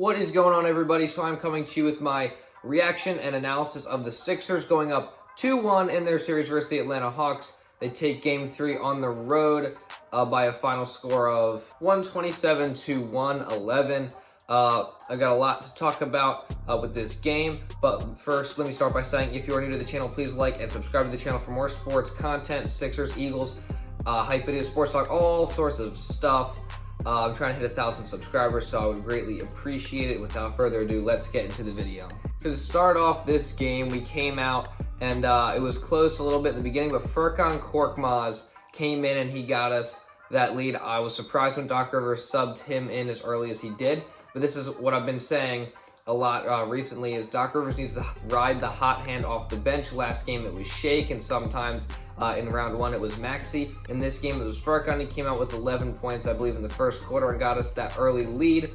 What is going on, everybody? So I'm coming to you with my reaction and analysis of the Sixers going up 2-1 in their series versus the Atlanta Hawks. They take Game 3 on the road by a final score of 127 to 111. I got a lot to talk about with this game, but first let me start by saying if you are new to the channel, please like and subscribe to the channel for more sports content, Sixers, Eagles, hype videos, sports talk, all sorts of stuff. I'm trying to hit 1,000 subscribers, so I would greatly appreciate it. Without further ado, let's get into the video. To start off this game, we came out and it was close a little bit in the beginning, but Furkan Korkmaz came in and he got us that lead. I was surprised when Doc Rivers subbed him in as early as he did, but this is what I've been saying a lot recently is Doc Rivers needs to ride the hot hand off the bench. Last game it was Shake, and sometimes in round one it was Maxey. In this game it was Furkan. He came out with 11 points, I believe, in the first quarter and got us that early lead.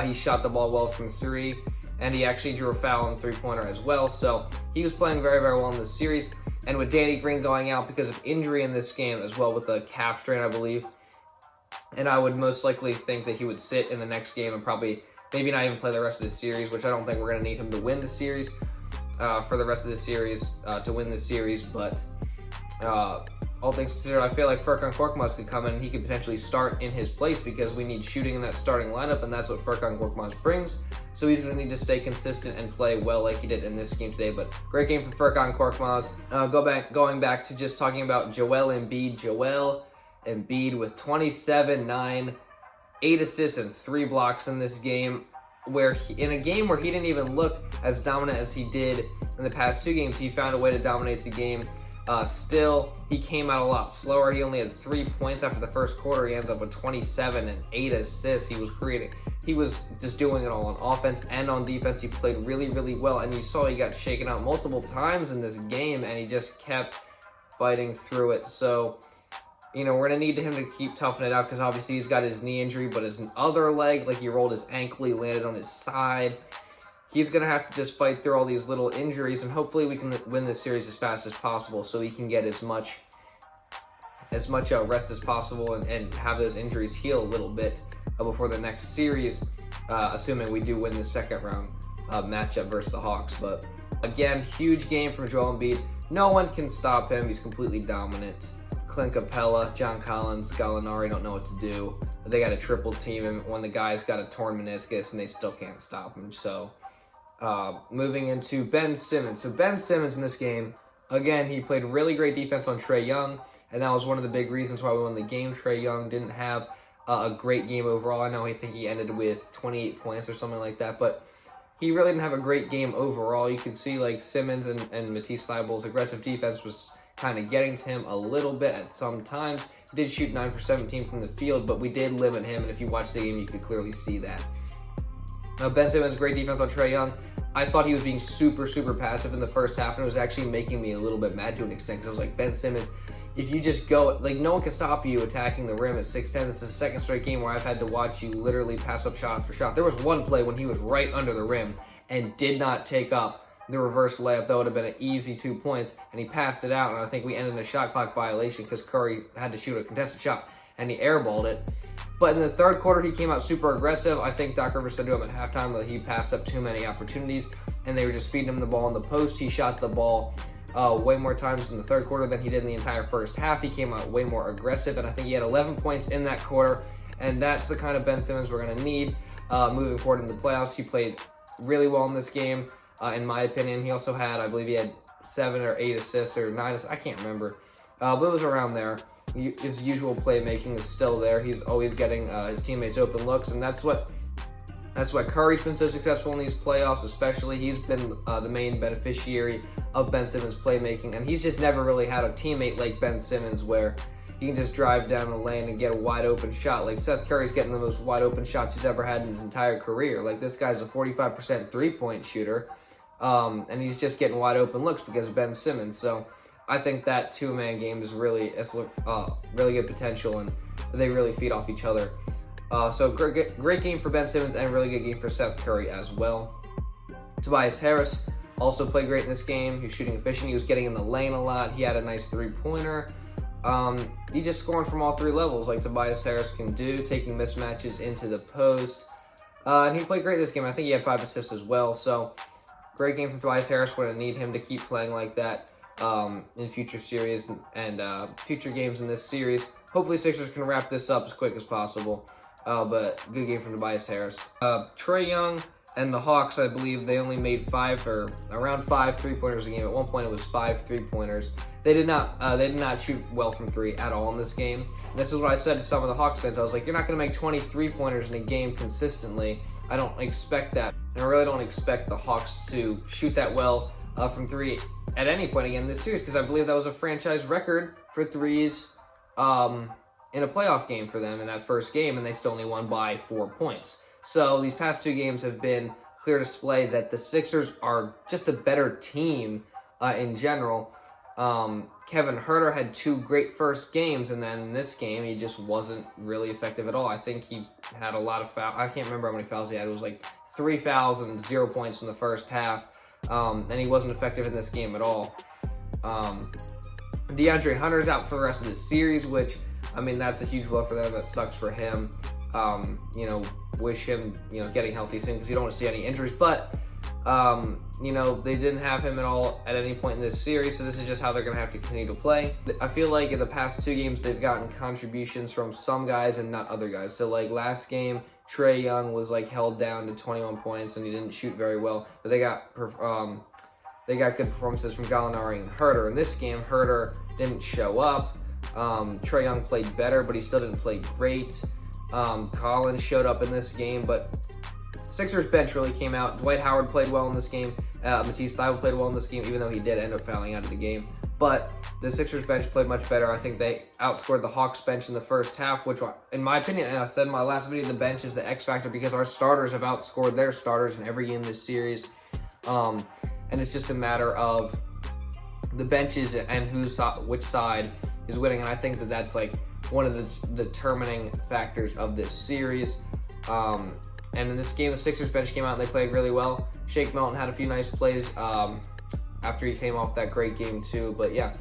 He shot the ball well from three, and he actually drew a foul on three-pointer as well. So he was playing very, very well in this series. And with Danny Green going out because of injury in this game as well, with a calf strain, I believe, and I would most likely think that he would sit in the next game and probably maybe not even play the rest of the series, which I don't think we're going to need him to win the series for the rest of the series, to win the series. But all things considered, I feel like Furkan Korkmaz could come in and he could potentially start in his place because we need shooting in that starting lineup, and that's what Furkan Korkmaz brings. So he's going to need to stay consistent and play well like he did in this game today. But great game for Furkan Korkmaz. Going back to just talking about Joel Embiid with 27, 9, 8 assists and 3 blocks in this game, in a game where he didn't even look as dominant as he did in the past two games. He found a way to dominate the game. Still, he came out a lot slower. He only had 3 points after the first quarter. He ends up with 27 and 8 assists. He was just doing it all on offense and on defense. He played really, really well, and you saw he got shaken out multiple times in this game, and he just kept fighting through it. So, you know, we're going to need him to keep toughing it out because obviously he's got his knee injury, but his other leg, like he rolled his ankle, he landed on his side. He's going to have to just fight through all these little injuries, and hopefully we can win this series as fast as possible so he can get as much rest as possible and have those injuries heal a little bit before the next series, assuming we do win the second round matchup versus the Hawks. But again, huge game from Joel Embiid. No one can stop him. He's completely dominant. Clint Capella, John Collins, Gallinari don't know what to do. They got a triple team him when the guy's got a torn meniscus, and they still can't stop him. So moving into Ben Simmons. So Ben Simmons in this game, again, he played really great defense on Trae Young, and that was one of the big reasons why we won the game. Trae Young didn't have a great game overall. I think he ended with 28 points or something like that, but he really didn't have a great game overall. You could see like Simmons and Matisse Thybulle's aggressive defense was kind of getting to him a little bit at some times. He did shoot 9 for 17 from the field, but we did limit him, and if you watch the game, you could clearly see that. Ben Simmons, great defense on Trae Young. I thought he was being super, super passive in the first half, and it was actually making me a little bit mad to an extent, because I was like, Ben Simmons, if you just go, like, no one can stop you attacking the rim at 6'10". This is the second straight game where I've had to watch you literally pass up shot after shot. There was one play when he was right under the rim and did not take up the reverse layup. That would have been an easy 2 points, and he passed it out, and I think we ended in a shot clock violation because Curry had to shoot a contested shot, and he airballed it. But in the third quarter, he came out super aggressive. I think Doc Rivers said to him at halftime that he passed up too many opportunities, and they were just feeding him the ball in the post. He shot the ball way more times in the third quarter than he did in the entire first half. He came out way more aggressive, and I think he had 11 points in that quarter, and that's the kind of Ben Simmons we're going to need moving forward in the playoffs. He played really well in this game. In my opinion, he also had, I believe he had 7 or 8 assists or 9 assists. I can't remember, but it was around there. His usual playmaking is still there. He's always getting his teammates open looks, and that's why Curry's been so successful in these playoffs, especially. He's been the main beneficiary of Ben Simmons' playmaking, and he's just never really had a teammate like Ben Simmons where he can just drive down the lane and get a wide open shot. Like Seth Curry's getting the most wide open shots he's ever had in his entire career. Like this guy's a 45% three-point shooter. And he's just getting wide open looks because of Ben Simmons. So I think that two-man game is really good potential, and they really feed off each other. So great game for Ben Simmons, and a really good game for Seth Curry as well. Tobias Harris also played great in this game. He was shooting efficient. He was getting in the lane a lot. He had a nice three-pointer. He just scoring from all three levels like Tobias Harris can do, taking mismatches into the post. And he played great this game. I think he had 5 assists as well. So great game from Tobias Harris. We're going to need him to keep playing like that in future series and future games in this series. Hopefully Sixers can wrap this up as quick as possible. But good game from Tobias Harris. Trae Young and the Hawks, I believe, they only made around 5 3-pointers a game. At one point, it was 5 3-pointers. They did not shoot well from 3 at all in this game. And this is what I said to some of the Hawks fans. I was like, you're not going to make 20 3-pointers in a game consistently. I don't expect that. And I really don't expect the Hawks to shoot that well from 3 at any point again in this series, because I believe that was a franchise record for threes in a playoff game for them in that first game, and they still only won by 4 points. So these past 2 games have been clear display that the Sixers are just a better team in general. Kevin Huerter had 2 great first games, and then in this game, he just wasn't really effective at all. I think he had a lot of fouls. I can't remember how many fouls he had. It was like 3 fouls and 0 points in the first half, and he wasn't effective in this game at all. DeAndre Hunter's out for the rest of the series, which, I mean, that's a huge blow for them. That sucks for him. Wish him, getting healthy soon, because you don't want to see any injuries. But, they didn't have him at all at any point in this series, so this is just how they're going to have to continue to play. I feel like in the past 2 games, they've gotten contributions from some guys and not other guys. So, like, last game, Trae Young was, held down to 21 points, and he didn't shoot very well. But they got good performances from Gallinari and Huerter. In this game, Huerter didn't show up. Trae Young played better, but he still didn't play great. Collins showed up in this game, but Sixers bench really came out. Dwight Howard played well in this game. Matisse Thybulle played well in this game, even though he did end up fouling out of the game. But the Sixers bench played much better. I think they outscored the Hawks bench in the first half, which, in my opinion, and I said in my last video, the bench is the X factor, because our starters have outscored their starters in every game this series. And it's just a matter of the benches and which side is winning. And I think that that's one of the determining factors of this series. And in this game, the Sixers bench came out and they played really well. Shake Milton had a few nice plays after he came off that great game too. But yeah,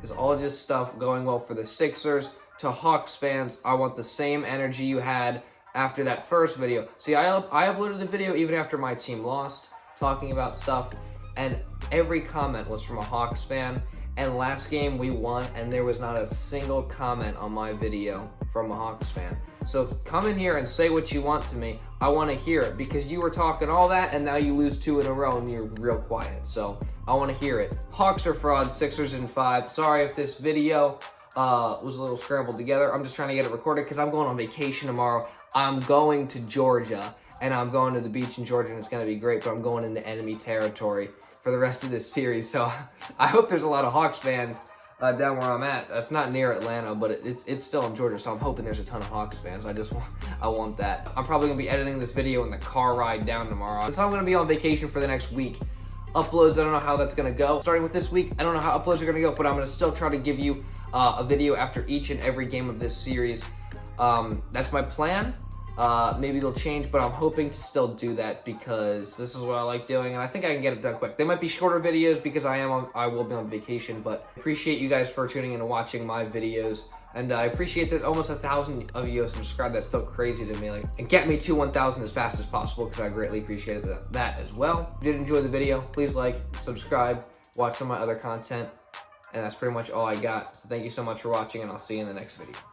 it's all just stuff going well for the Sixers. To Hawks fans, I want the same energy you had after that first video. See, I uploaded the video even after my team lost, talking about stuff, and every comment was from a Hawks fan. And last game we won, and there was not a single comment on my video from a Hawks fan. So come in here and say what you want to me. I want to hear it, because you were talking all that, and now you lose 2 in a row, and you're real quiet. So I want to hear it. Hawks are frauds, Sixers in 5. Sorry if this video was a little scrambled together. I'm just trying to get it recorded, because I'm going on vacation tomorrow. I'm going to Georgia, and I'm going to the beach in Georgia, and it's going to be great, but I'm going into enemy territory for the rest of this series. So I hope there's a lot of Hawks fans down where I'm at. It's not near Atlanta, but it's still in Georgia, so I'm hoping there's a ton of Hawks fans. I want that. I'm probably going to be editing this video in the car ride down tomorrow. So I'm going to be on vacation for the next week. Uploads, I don't know how that's going to go. Starting with this week, I don't know how uploads are going to go, but I'm going to still try to give you a video after each and every game of this series. That's my plan. Maybe it'll change, but I'm hoping to still do that, because this is what I like doing, and I think I can get it done quick. They might be shorter videos because I will be on vacation, but I appreciate you guys for tuning in and watching my videos, and I appreciate that almost 1,000 of you have subscribed. That's still crazy to me. And get me to 1,000 as fast as possible, because I greatly appreciated that as well. If you did enjoy the video, please subscribe, watch some of my other content, and that's pretty much all I got. So thank you so much for watching, and I'll see you in the next video.